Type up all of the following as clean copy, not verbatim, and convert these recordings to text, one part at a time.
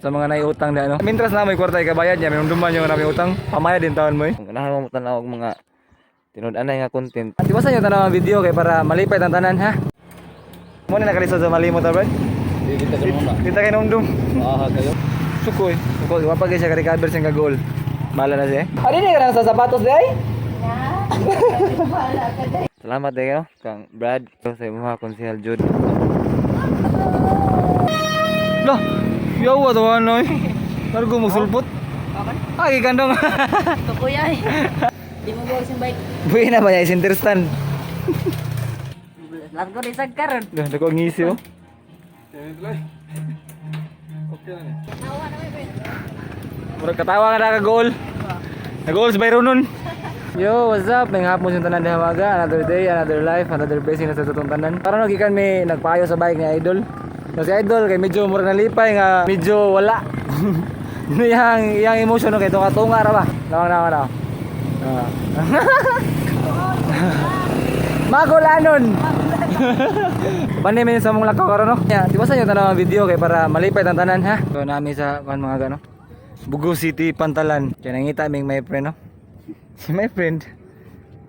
sa mga naiutang na ano. Mintras na may kwarta ikabayad niya, may duman yung nami utang. Pamaya din taon mo eh. Ganahan mo tanaw og mga tinud-anay nga content. Di ba sa inyo tanaw ang video kay para malipay ang tanan ha. Mo na nakalisod sa malimot ta bro. Kita ka muna. Kita kay numdum. Kayo. Sukoy. Sukoy wa pa gyud siya ka-recover sing ka-goal. Mala na siya. Ari ni kana sa sapatos day? Salamat kayo kang Brad sa imong konsehal Jude. Loh, yawa to ano eh. Largo mo sulpot. Ay gandong. Ito kuya eh. Di mo buwag sing bike. Buhay na ba niya center stand? Largo rin sa karon. Dah dako ngisi oh. Nawa na may friend. Murag katawa ka na ka-goal. Na-goal sa Byron nun. Yo, what's up? May hapon yung tanan dihawaga. Another day, another life, another blessing na sa tutong tanan. Parang nagikan may nagpayo sa bike ni Idol. So si Idol kay medyo murag nalipay nga medyo wala. Yang emotion no kay tunga ra ba? Nawang na. Magulanon. Bani min sa mong lakaw karon no. Ya, di ba sa inyo tanaw ang video kay para malipay ang tanan ha. So nami sa kan mga gano. Bugo City Pantalan. Kaya nangita ming my friend no. Si my friend.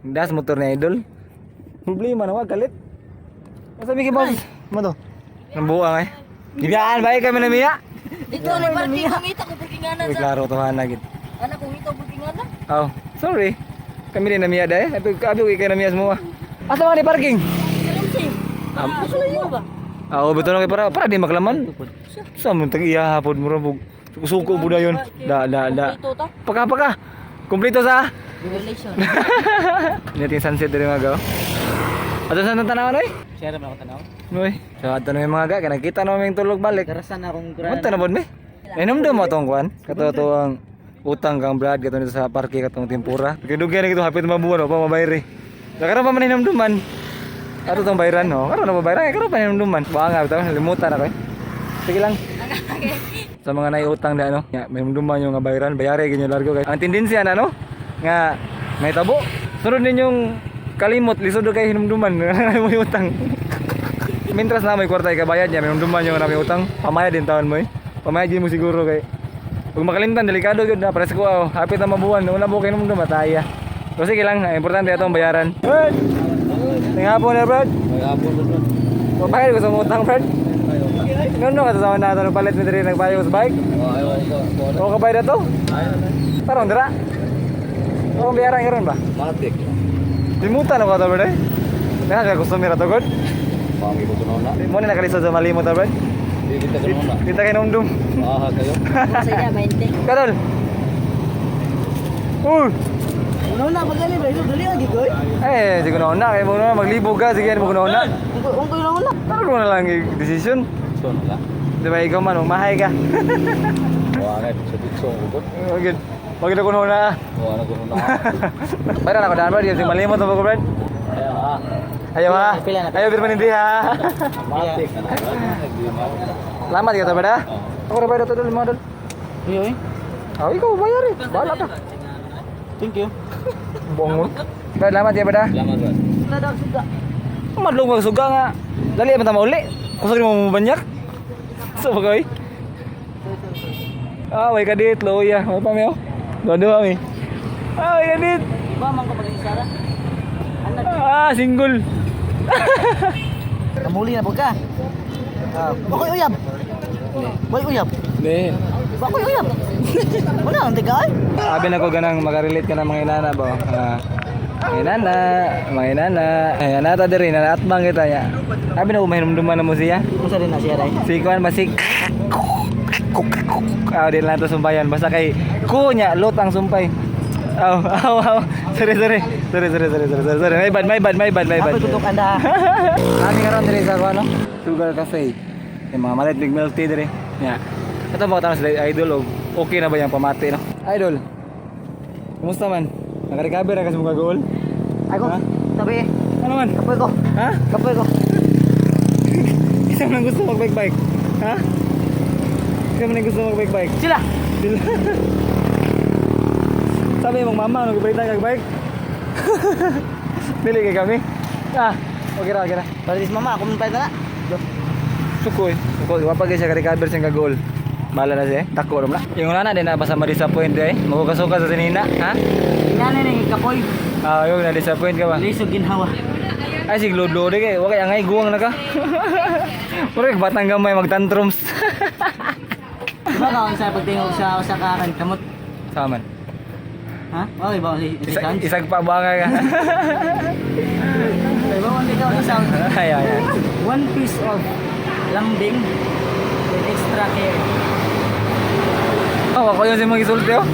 Das motor ni Idol. Problema na wag kalit. Sabi ki boss, mo to. Nambuang eh. Gibiyaan ba kami na miya? Dito ni parking kumita ko parkinganan Uy, sa. klaro to hana gid. Ana kumita parkinganan. Oh, sorry. Kami din na miya dai. Abi kay na miya semua. Asa man ni parking? Kalimsing. Asulo mo ba? Oo, betul kay para di maklaman. Sa mo tag iya hapon mo rabog. Suko buda yon. Da. Ito ta. Paka. Kompleto sa. Revelation. Niting sunset diri mga gaw. Ato sa tanaw na eh. Share mo ako tanaw. Uy, so ato na mga ga, kaya nakita na may tulog balik. Karasan akong Munta na bod me. Inom mo tong kuan. Kato ang utang kang Brad kato nito sa parke katong tempura. Kidugyan na kito hapit mabuwan o pa mabayri. Karon pa man hinumduman. Ato tong bayran no. Karon na mabayran, karon pa hinumduman. Banga bitaw limutan ako eh. Sige lang. Sa mga naiutang na ano, may hinumduman yung nga bayran, bayari ginyo largo kay. Ang tendensya na no nga may tabo. Sunod ninyong kalimot lisod kay hinumduman may utang. Mintras na may kwarta ikabayad niya, may hinumduman yung nami utang. Pamaya din taon mo eh. Pamaya din mo siguro kay kung makalimtan delikado gyud na para sa ko hapit na mabuwan una mo kay hinumdum mataya. So sige lang, importante atong bayaran. Brad. Tingapon na Brad. May hapon doon. Pabayad ko sa utang Brad. Nono ka sa na to palit mi diri nagbayad sa bike. Ayaw ko. O kabayad to? Tarong dira. O bayaran karon ba? Matik. Limutan ako to Brad. Kaya ka customer to God. Pangi ko tunon na. Mo na nakalisod sa malimot Brad. Kita ka muna. Kita kay numdum. Kayo. Saya 20. Kadol. Ano na magali ba? Ito dali lagi koy. Sige na kay mo na maglibog ka sige mo na. Ungkoy lang na. Taro na lang yung decision. So na. Di ba ikaw man mahay ka. Wala sa bitso ko. Good. Wag na kuno na. Wala ko na. Para na ko daan ba di malimot mo ko Brad. Ayaw ha. Ayaw birman hindi ha. Matik. Selamat kita Brad. Ako ra bayad to dul model. Iyo eh. Ikaw bayar eh. Bahala ka. Thank you. Buong mo. Brad, selamat ya Brad. Salamat Brad. Nadak suga. Madlong mag suga nga. Dali man ta mauli. Kusog mo banyak. So bagay. Way kadit loya. May pa meo. Dodo kami. Way kadit. Ba man ko pag-isara. Single. Kamuli na pagka. Bakoy uyab. Boy uyab. Di. Bakoy uyab. Wala ang tigay. Sabi na ko ganang makarelate ka ng mga inana ba? Mga inana. Ay, nata diri na atbang kita ya. Sabi na ko mahinumduman na mo siya. Usa rin na siya dai. Si Kuan masik. Din lang to sumbayan basta kay kunya lutang sumpay. Sorry. My bad. Apa tutuk Anda? Kami karon diri sa ano? Sugar Cafe. Yung mga malit big milk tea diri. Ya. Ito mo tanong sa Idol og okay na ba yung pamati no? Idol. Kumusta man? Naka-recover na kasi mga goal? Ako. Ha? Sabi, Ano man? kapoy ko. Ha? Kapoy ko. Isa man gusto mag-bike. Ha? Isa man gusto mag-bike. Sila. Sabi mong mama, nag-balitan kag-bike. Dili kay kami. Okay ra. Para dis mama, ako man pa na. Sukoy. Wa pa gyud siya ka-recover sing ka-goal. Bala na siya. Tako ram na. Yung una na din na basta ma-disappoint eh. Magkasuka sa sinina, ha? Inana ni kapoy. Ah, yung na-disappoint ka ba? Lisod ginhawa. Ay sig lodo de kay, wa kay angay guwang na ka. Puro batang gamay magtantrums. Diba ka sa pagtingog sa kakan kamot? Saman. Ha? Okay ba si Sans? Isag pa ba ka? Diba kung ikaw na sound? Ay ay. One piece of lambing with extra care. Oh, ako yung si mga isulti oh.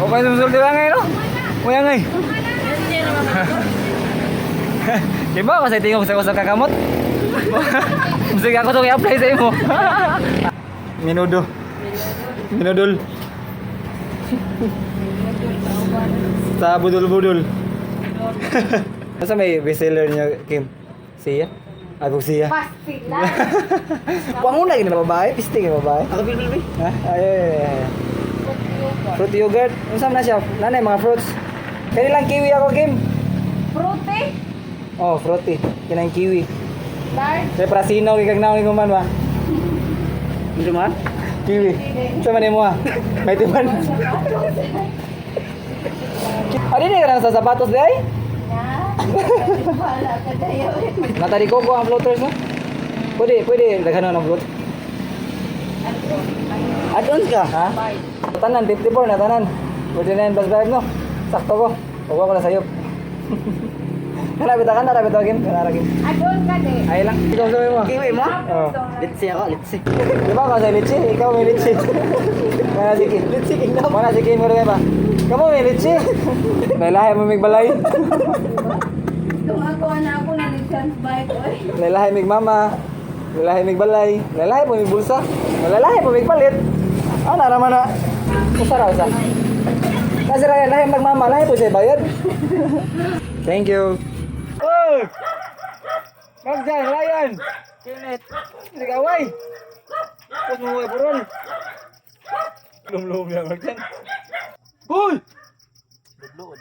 Okay yung isulti lang ngayon no. Kuya ngay. Di ba kasi tingog sa kakamot? Musik ako to i-apply sa imo. Minudo. Minudol. Sa budul-budul. Masa may bestseller niya, Kim? Siya? Ako siya. Pastilan. Wangun lagi na babae, pisting na babae. Ako bilbil. Ha? Ay. Fruit yogurt. Unsa na siya? Nanay mga fruits. Kani lang kiwi ako, Kim. Fruity. Oh, fruity. Kinang kiwi. Large. Kaya para sinaw kag naong kuman ba? Hindi man? Kiwi. Unsa man mo ah? May timan. Ari ni karang sa sapatos day? Na. Wala ka dayo. Natari ko ang floaters no? Pwede daghan ng float. Adons ka? Ha? Tanan 54 na tanan. Pwede na yung bus drive no? Sakto ko. Huwag ko na sayop. Narabit ka, narabit ako, Kim. Narabit. Adon ka de. Ay lang. Ikaw sabi mo. Kiwi mo? Oo. Litsi ako, litsi. Di ba kasi litsi? Ikaw may litsi. Mana si Kim. Litsi kingdom. Mana si Kim, kaya ba? Kamu may litsi. May lahi mo may balay. Tumakuha na ako na nag-chance bike oy. May lahi may mama. May lahi may balay. May lahi mo may bulsa. May lahi mo may palit. Ah, naraman na. Usara. Kasi lahi magmama, lahi po siya bayad. Thank you. Oh! Magjan, Ryan! Kilit. Hindi ka away! Tapos mo away puron! Lum-lum yan, Magjan. Hoy! Budlo.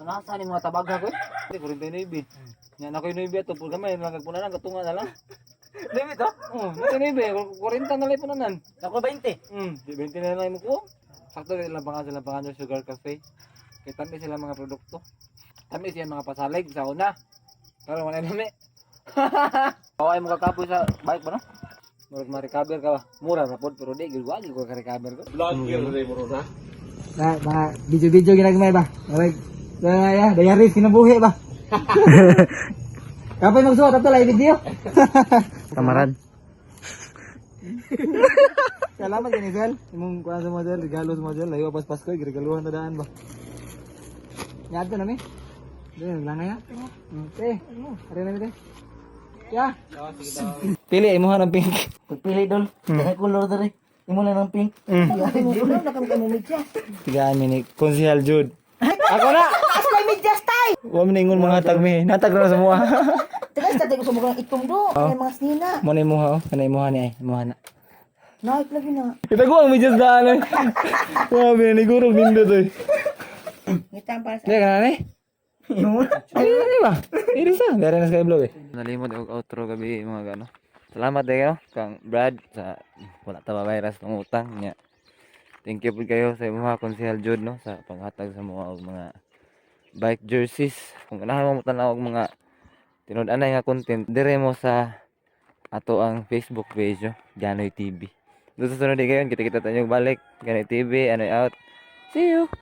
Nanasa ni mga tabaga ko. Hindi, kurinta yung Navy. Yan ako yung Navy ito, pulga may langag punanan, katunga na lang. Demi to? Oo, natin Navy, kurinta na lang punanan. Ako 20. Di 20 na lang mo ko. Sakto rin lang sila pangan yung Sugar Cafe. Kaya tamis sila mga produkto. Tamis yan mga pasalig sa una. Pero wala nami. Kaway mo kakapoy sa bike ba no? Murag ma-recover ka ba? Mura na pod pero di gilwag ko ka-recover ko. Video ginagmay ba? Alright. Ya, diaries kinabuhi ba? Kapay magsuot ato live video. Kamaran. Salamat kini Zel. Imong kuan sa model, regalo sa model, layo pas Pasko, regaluhan na daan ba. Yato na mi. Dili lang ya. Okay. Are na mi te. Ya. Pili imo ng pink. Pagpili dol. Kaya color dere. Imo na ng pink. Wala na kami kamo medyas. Tigaan mi ni Konsehal Jude. Ako na. Asay medyas tay. Wa man ingon mga tag mi. Natag na sa mua. Tegas tatay ko sa mga itom do. Ay mga snina. Mo na imuha, kana imuha ni ay, imuha na. Naik lagi na. Kita ko ang medyas daan eh. Grabe, nigurog nindot eh. Ngitang para sa Hindi ka na ni? Ay, ano ba? Iris ah. Dari na sa vlog eh. Nalimot yung outro gabi mga gano. Salamat kayo kang Brad sa wala ta virus ng utang niya. Thank you po kayo sa mga Konsehal Jude no sa panghatag sa mga bike jerseys. Kung ganahan mo tanaw og mga tinud-anay nga content dire mo sa ato ang Facebook page Ganoy TV. Doon sa sunod kayo kita-kita tayo balik Ganoy TV ano out. See you.